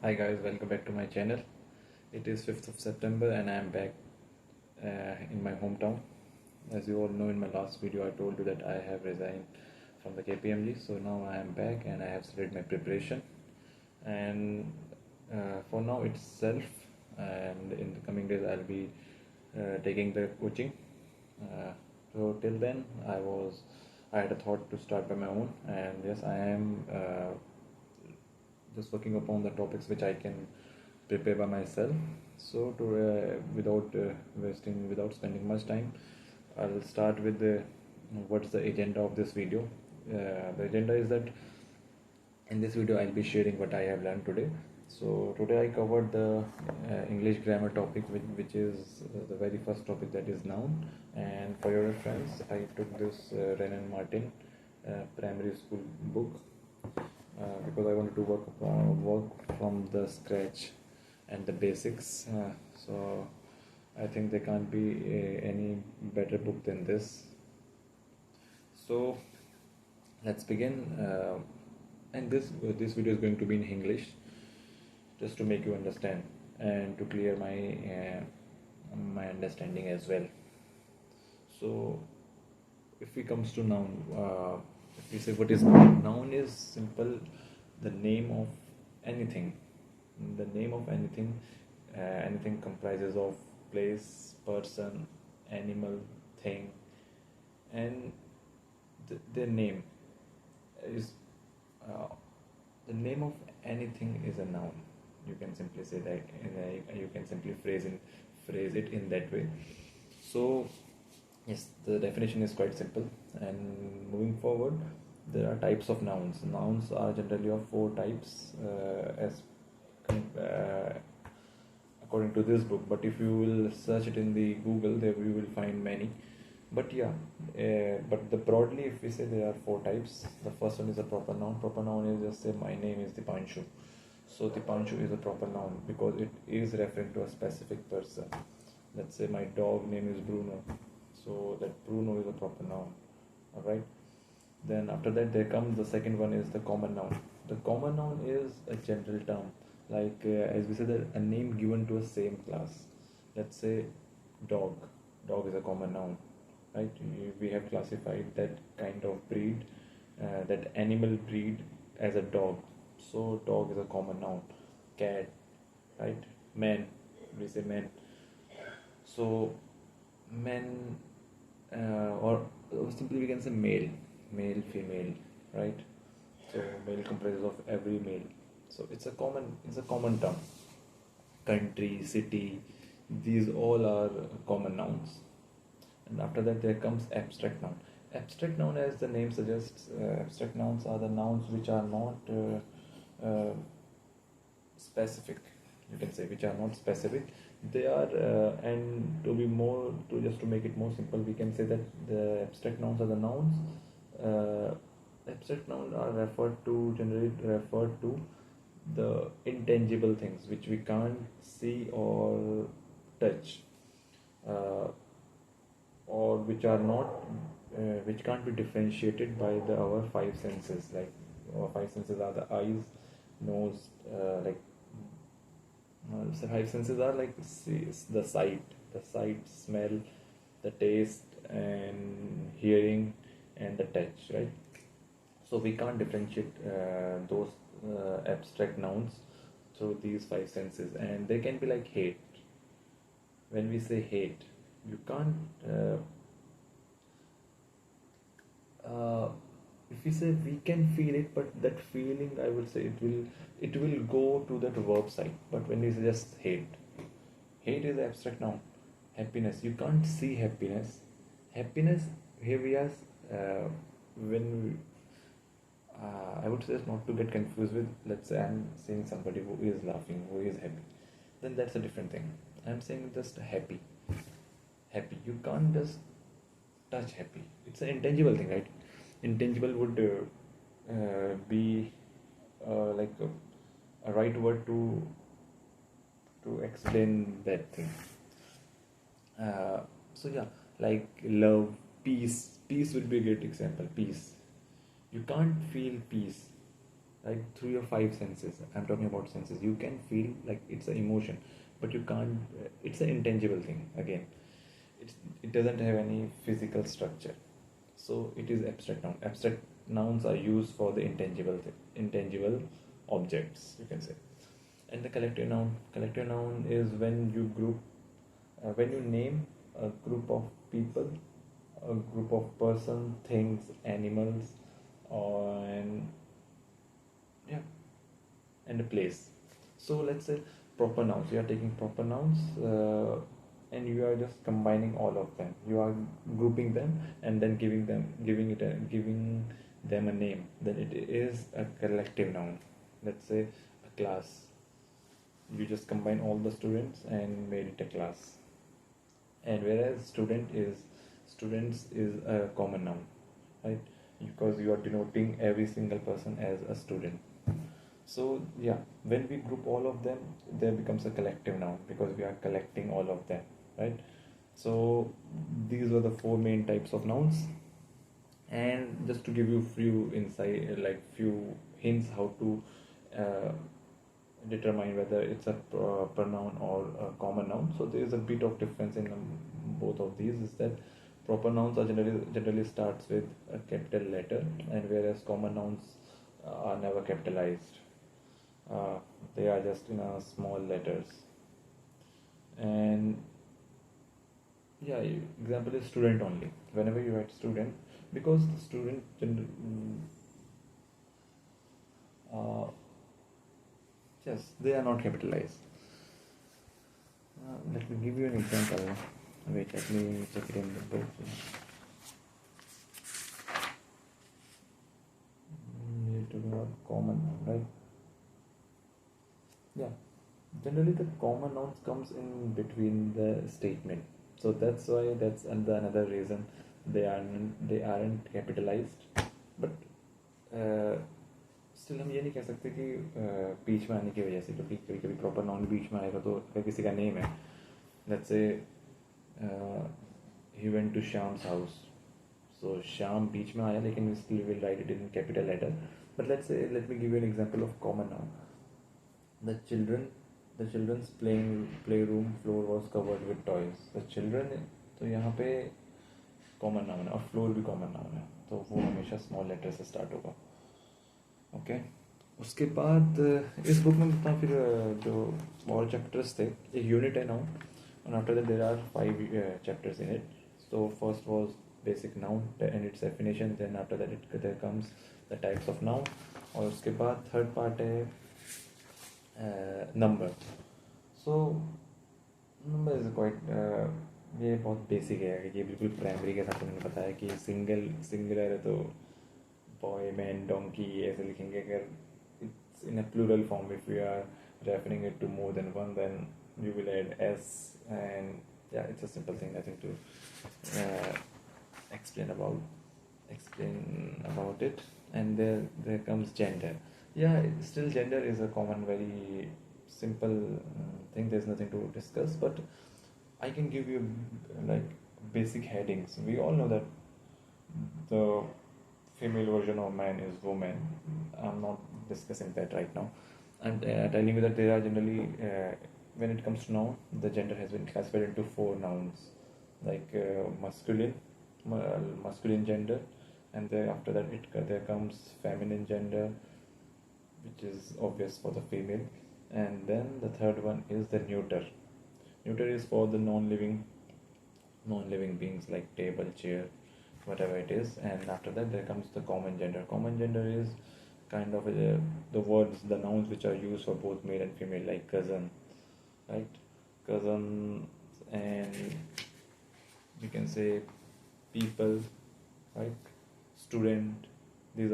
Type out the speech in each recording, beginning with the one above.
Hi guys, welcome back to my channel. It is 5th of September and I am back in my hometown. As you all know, in my last video I told you that I have resigned from the KPMG. So now I am back and I have started my preparation. And for now itself, and in the coming days I'll be taking the coaching. So till then I had a thought to start by my own, and yes, I am just working upon the topics which I can prepare by myself. So to without spending much time, I'll start with the what's the agenda of this video. The agenda is that in this video I'll be sharing what I have learned today. So today I covered the English grammar topic, which is the very first topic, that is noun. And for your reference, I took this Renan Martin primary school book because I wanted to work from the scratch and the basics. So I think there can't be any better book than this. So let's begin. And this video is going to be in English, just to make you understand and to clear my understanding as well. So if we comes to noun, if we say what is noun, noun is simple, the name of anything. The name of anything. Anything comprises of place, person, animal, thing, and their name is the name of anything is a noun. You can simply say that, and you can simply phrase it in that way. So yes, the definition is quite simple. And moving forward, there are types of nouns. Nouns are generally of four types, as according to this book. But if you will search it in the Google, there you will find many. But yeah, but the broadly, if we say there are four types, the first one is a proper noun. Proper noun is just say my name is Dipanshu. So Dipanshu is a proper noun because it is referring to a specific person. Let's say my dog name is Bruno, so that Bruno is a proper noun. All right. Then after that, there comes the second one is the common noun. The common noun is a general term, like as we said, that a name given to a same class. Let's say dog. Dog is a common noun, right? We have classified that kind of breed, that animal breed, as a dog. So dog is a common noun. Cat, right? Man, we say man. So men, or simply we can say male, female, right? So male comprises of every male. So it's a common term. Country, city, these all are common nouns. And after that there comes abstract noun. Abstract noun, as the name suggests, abstract nouns are the nouns which are not specific. You can say which are not specific. They are, and just to make it more simple, we can say that the abstract nouns are the nouns. Abstract nouns are generally referred to the intangible things which we can't see or touch, or which are not, which can't be differentiated by our five senses. Like our five senses are the eyes, nose, so five senses are like the sight, smell, the taste, and hearing, and the touch, right? So we can't differentiate those abstract nouns through these five senses, and they can be like hate. When we say hate, you can't. If we say we can feel it, but that feeling, I would say it will go to that verb side. But when we say just hate is abstract noun. Happiness, you can't see happiness. Happiness, here we are, when I would suggest not to get confused with, let's say I'm seeing somebody who is laughing, who is happy, then that's a different thing. I'm saying just happy. You can't just touch happy. It's an intangible thing, right? Intangible would be like a right word to explain that thing. So yeah, like love, peace. Peace would be a great example. Peace. You can't feel peace, like through your five senses. I'm talking about senses. You can feel like it's an emotion, but you can't. It's an intangible thing. Again, it doesn't have any physical structure, so it is abstract noun. Abstract nouns are used for the intangible objects, you can say. And the collective noun is when you group, when you name a group of people, a group of person, things, animals, or and yeah, and a place. So let's say proper nouns. You are taking proper nouns, and you are just combining all of them. You are grouping them and then giving them a name. Then it is a collective noun. Let's say a class. You just combine all the students and made it a class. And whereas students is a common noun, right? Because you are denoting every single person as a student. So yeah, when we group all of them, there becomes a collective noun because we are collecting all of them, right? So these were the four main types of nouns. And just to give you few insight, like few hints how to uh, determine whether it's a pronoun or a common noun. So there is a bit of difference in both of these. Is that proper nouns are generally starts with a capital letter, and whereas common nouns are never capitalized. Uh, they are just in a small letters. And yeah, example is student only. Whenever you write student, because the student uh, yes, they are not capitalized. Let me give you an example. Wait, let me check it in the book. Need to know common, right? Yeah. Generally, the common nouns comes in between the statement. So that's another reason they aren't capitalized. But still हम ये नहीं कह सकते कि बीच में आने की वजह से, क्योंकि कभी कभी प्रॉपर नाउन बीच में आएगा तो अगर किसी का नेम है, let's say he went to Shyam's house, so Shyam बीच में आया लेकिन still will write it in capital letter. But let me give you an example of common noun. The children's play room floor was covered with toys. The children, तो यहाँ पे common noun है और floor भी common noun है, तो वो हमेशा स्मॉल लेटर से स्टार्ट होगा. ओके उसके बाद इस बुक में बताऊँ फिर जो और चैप्टर्स थे. एक यूनिट है noun, and after that there are 5 chapters in it. So first was basic noun and its definition, then after that there comes the types of noun, और उसके बाद थर्ड पार्ट है number. So number is quite, ये बहुत basic है, ये बिल्कुल primary के साथ मैंने बताया कि सिंगुलर है तो बॉय मैन डोंकी ऐसे लिखेंगे. अगर it's in a plural form, if you are referring it to more than one, then you will add s. And yeah, it's a simple thing, nothing to explain about it. And there comes gender. Yeah, still gender is a common, very simple thing. There's nothing to discuss, but I can give you like basic headings. We all know that the female version of man is woman. I'm not discussing that right now. I'm telling you that there are generally, when it comes to noun, the gender has been classified into 4 nouns, like masculine gender, and then after that there comes feminine gender, which is obvious for the female, and then the third one is the neuter. Neuter is for the non-living beings like table, chair, whatever it is. And after that there comes the common gender. Common gender is kind of the words, the nouns which are used for both male and female, like cousin, right? Cousin, and we can say people, right? Student. These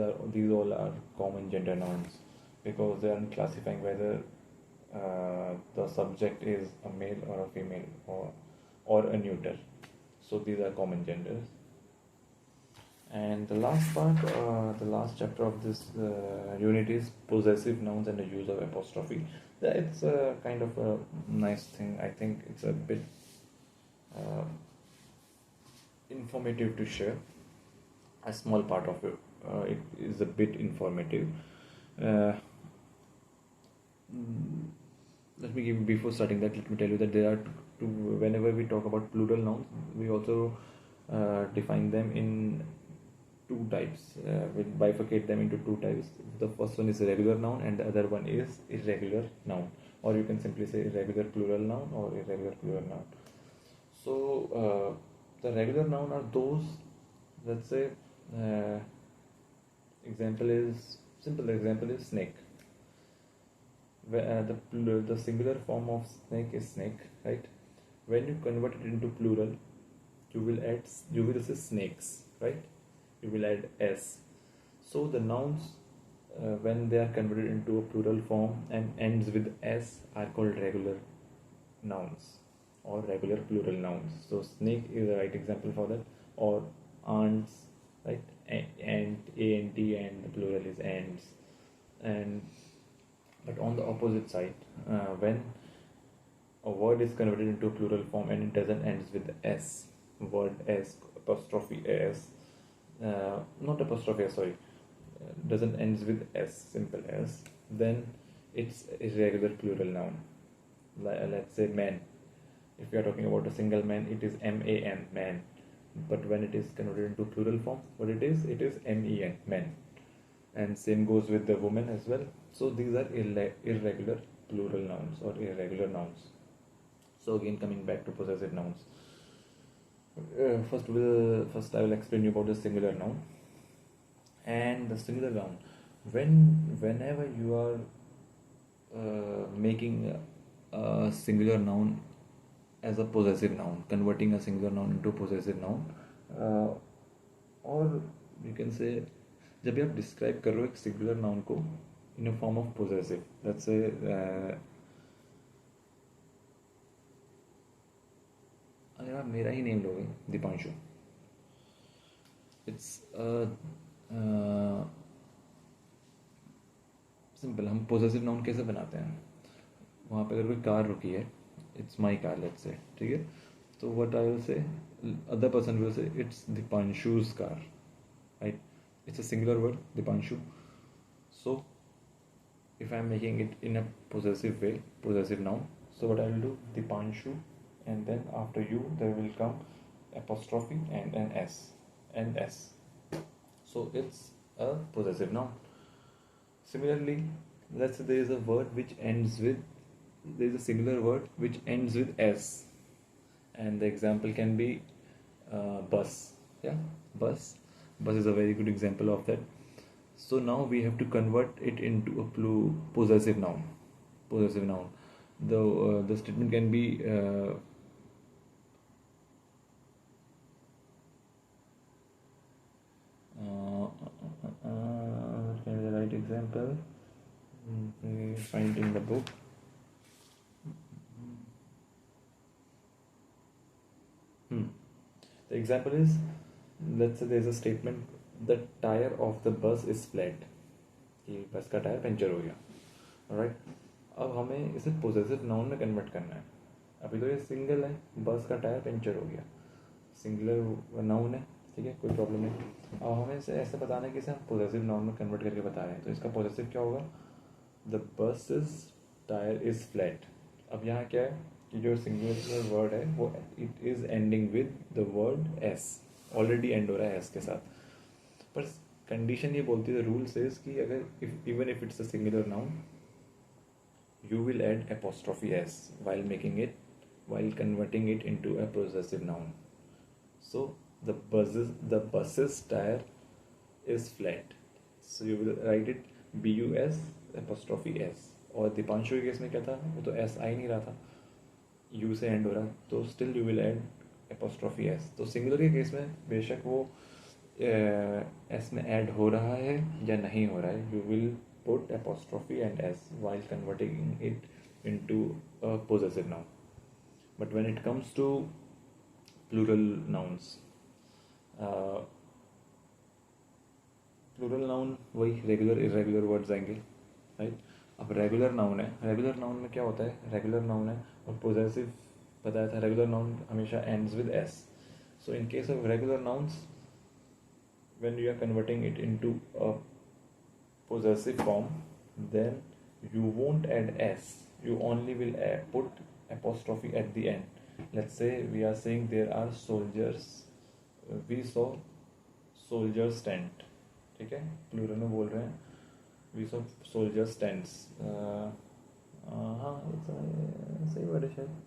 all are common gender nouns because they aren't classifying whether the subject is a male or a female or a neuter. So these are common genders. And the last part, the last chapter of this unit is possessive nouns and the use of apostrophe. It's a kind of a nice thing. I think it's a bit informative to share. A small part of it, it is a bit informative. uh, mm, let me give before starting that. Let me tell you that there are two. Whenever we talk about plural nouns, we also define them in two types. We bifurcate them into two types. The first one is regular noun, and the other one is irregular noun, or you can simply say irregular plural noun or irregular plural noun. So the regular noun are those. Let's say uh, example is simple example is snake. Where the singular form of snake is snake, right? When you convert it into plural, you will say snakes, right? You will add s. So the nouns, when they are converted into a plural form and ends with s, are called regular nouns or regular plural nouns. So snake is the right example for that, or ants, right? And ant, and the plural is ants. And but on the opposite side, when a word is converted into a plural form and it doesn't ends with s, word s, apostrophe s, not apostrophe s, sorry, doesn't ends with s, simple s, then it's irregular plural noun. Let's say man. If we are talking about a single man, it is man, man. But when it is converted into plural form, what it is men, men. And same goes with the woman as well. So these are irregular plural nouns or irregular nouns. So again, coming back to possessive nouns. First I will explain you about the singular noun. And the singular noun, whenever you are making a singular noun as a possessive noun, converting a singular noun into a possessive noun, or you can say जब भी आप describe कर रहे हो एक singular noun को in a form of possessive, let's say अगर आप मेरा ही नेम लोगे दीपांशु, इट्स सिंपल. हम पोजेसिव नाउन कैसे बनाते हैं? वहाँ पे अगर कोई कार रुकी है, it's my car let's say, ठीक है, तो what I will say, other person will say it's Deepanshu's car, right? It's a singular word, Dipanshu. So if I am making it in a possessive way, possessive noun, so what I will do, Dipanshu, and then after you there will come apostrophe and an s, and s. So it's a possessive noun. Similarly, let's say there is a word which ends with, there is a singular word which ends with s, and the example can be bus. Yeah, bus is a very good example of that. So now we have to convert it into a possessive noun. The statement can be what can be the right example? Find in the book. The example is, let's say there is a statement, the tire of the bus is flat, कि बस का tyre puncture हो गया, right? अब हमें इसे possessive noun में convert करना है. अभी तो ये सिंगल है, बस का टायर पंचर हो गया, सिंगुलर नाउन है, ठीक है, कोई प्रॉब्लम नहीं. अब हमें इसे ऐसे बताना है कि इसे हम पोजेसिव नाउन में कन्वर्ट करके बता रहे हैं, तो इसका पोजेसिव क्या होगा? The bus is tyre is flat. अब यहाँ क्या है कि जो सिंगुलर वर्ड है वो it is ending with the word S, already and हो रहा है एस के साथ. पर कंडीशन ये बोलती है, रूल सेज कि अगर even if it's a singular noun, you will add apostrophe s while converting it into a possessive noun. So the bus's tire is flat, so you will write it bus apostrophe s. और दीपांशु के case में क्या था, वो तो s आ ही नहीं रहा था, u से एंड हो रहा, तो still you will add apostrophe s. तो सिंगुलर के केस में बेशक वो s में ऐड हो रहा है या नहीं हो रहा है, you will put apostrophe and s while converting it into a possessive noun. But when it comes to plural nouns, plural noun वही रेगुलर इरेगुलर वर्ड्स आएंगे, राइट? अब रेगुलर नाउन है, रेगुलर नाउन में क्या होता है, रेगुलर नाउन है और पोजेसिव बताया था, रेगुलर नाउन हमेशा ends with S. So in case of regular nouns, when you are converting it into a possessive form, then you won't add s, you only will put apostrophe at the end. Let's say we are saying there are soldiers, we saw soldiers tent, ठीक है, plural में बोल रहे हैं, we saw soldiers tents. हाँ सही word है शायद.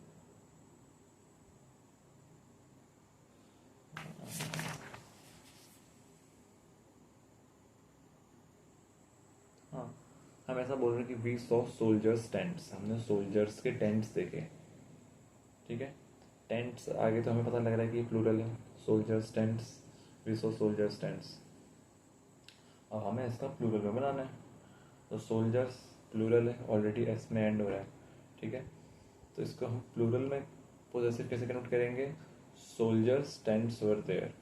हाँ, हम ऐसा बोल रहे हैं कि वी सॉ सोल्जर्स टेंट्स, हमने सोल्जर्स के टेंट्स देखे, ठीक है. टेंट्स आगे तो हमें पता लग रहा है कि प्लूरल है, soldiers tents, we saw soldiers tents. अब हमें इसका प्लूरल में बनाना है, तो सोल्जर्स प्लूरल है, ऑलरेडी एस में एंड हो रहा है, ठीक है. तो इसको हम प्लूरल में पोजेसिव कैसे कन्वर्ट करेंगे, soldiers tents were there,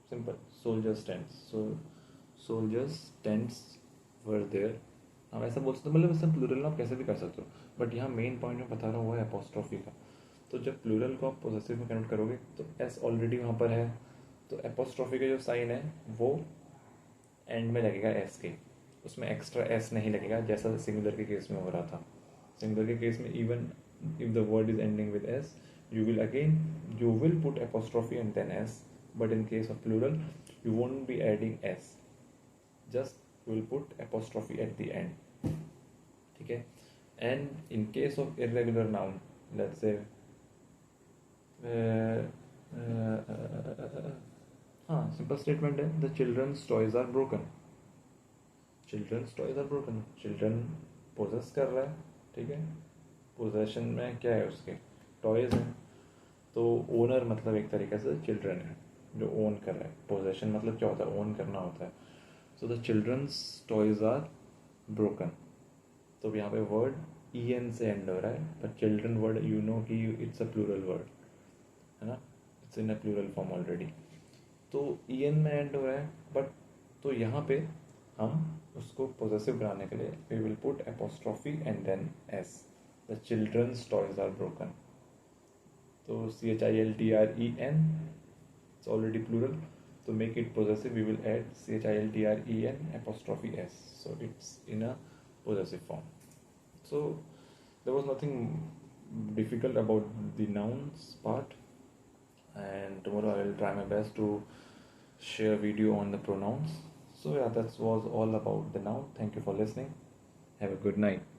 simple, soldiers tents, soldiers tents were there. हम ऐसा बोल सकते हैं, मतलब इससे प्लूरल में आप कैसे भी कर सकते हो, बट यहाँ मेन पॉइंट मैं बता रहा हूँ वो है एपोस्ट्रॉफी का. तो जब प्लूरल को आप पोजेसिव में कन्वर्ट करोगे तो एस ऑलरेडी वहाँ पर है, तो एपोस्ट्रॉफी का जो साइन है वो एंड में लगेगा एस के, उसमें एक्स्ट्रा एस नहीं लगेगा जैसा सिंगुलर के केस में हो रहा था. सिंगुलर के केस में even if the word is ending with S, you will put apostrophe and then s, but in case of plural you won't be adding s, just you will put apostrophe at the end, ठीक है. And in case of irregular noun, let's say हाँ simple statement है, the childrens toys are broken, childrens toys are broken, children possess कर रहा है, ठीक है. Possession में क्या है, उसके टॉयज हैं, तो ओनर मतलब एक तरीके से चिल्ड्रन है जो ओन कर रहा है. पोजेशन मतलब क्या होता है, ओन करना होता है. So the childrens toys are broken, तो यहाँ पे वर्ड ई एन से एंड हो रहा है, पर चिल्ड्रन वर्ड यू नो कि इट्स अ प्लूरल वर्ड है ना, it's in a plural form already, तो ई एन में एंड हो रहा है. बट तो यहाँ पे हम उसको पोजेसिव बनाने के लिए we will put apostrophe and then S, the childrens toys are broken. तो CHILTREN, it's already plural, to make it possessive we will add CHILTREN apostrophe S, so it's in a possessive form. So there was nothing difficult about the nouns part, and tomorrow I will try my best to share video on the pronouns. So yeah, that was all about the noun. Thank you for listening. Have a good night.